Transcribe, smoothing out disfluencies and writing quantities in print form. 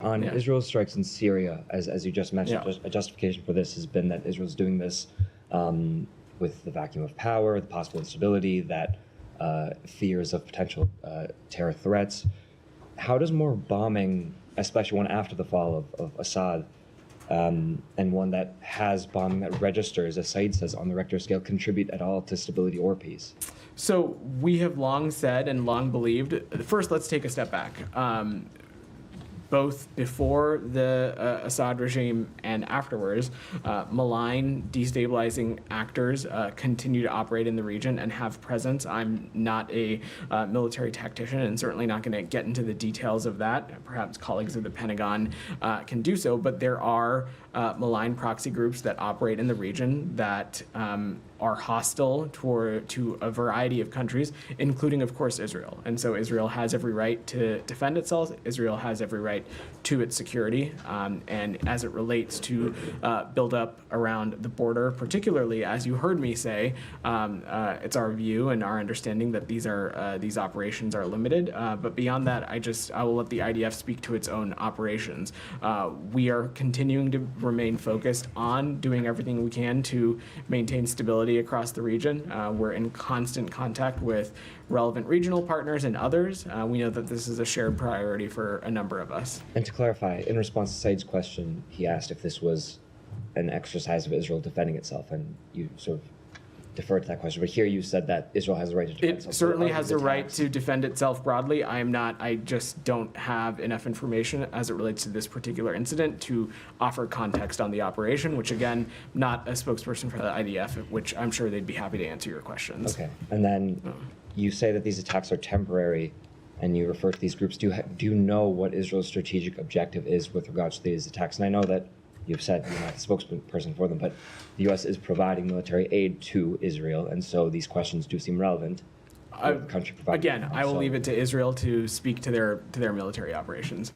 On Israel's strikes in Syria, as you just mentioned, a justification for this has been that Israel's doing this with the vacuum of power, the possible instability, that fears of potential terror threats. How does more bombing, especially one after the fall of Assad, and one that has bombing that registers, as Said says, on the Richter scale, contribute at all to stability or peace? So we have long said and long believed, first let's take a step back. Both before the Assad regime and afterwards, malign, destabilizing actors continue to operate in the region and have presence. I'm not a military tactician and certainly not going to get into the details of that. Perhaps colleagues of the Pentagon can do so, but there are malign proxy groups that operate in the region that are hostile to a variety of countries, including, of course, Israel. And so Israel has every right to defend itself. Israel has every right to its security. And as it relates to build up around the border, particularly, as you heard me say, it's our view and our understanding that these operations are limited. But beyond that, I will let the IDF speak to its own operations. We are continuing to remain focused on doing everything we can to maintain stability across the region. We're in constant contact with relevant regional partners and others. We know that this is a shared priority for a number of us. And to clarify, in response to Said's question, he asked if this was an exercise of Israel defending itself, and you sort of deferred to that question. But here you said that Israel has the right to defend itself. It certainly has the right to defend itself broadly. I just don't have enough information as it relates to this particular incident to offer context on the operation, which again, not a spokesperson for the IDF, which I'm sure they'd be happy to answer your questions. Okay, and then you say that these attacks are temporary, and you refer to these groups. Do you know what Israel's strategic objective is with regards to these attacks? And I know that you've said you're not the spokesperson for them, but the U.S. is providing military aid to Israel, and so these questions do seem relevant. Again, I will leave it to Israel to speak to their military operations.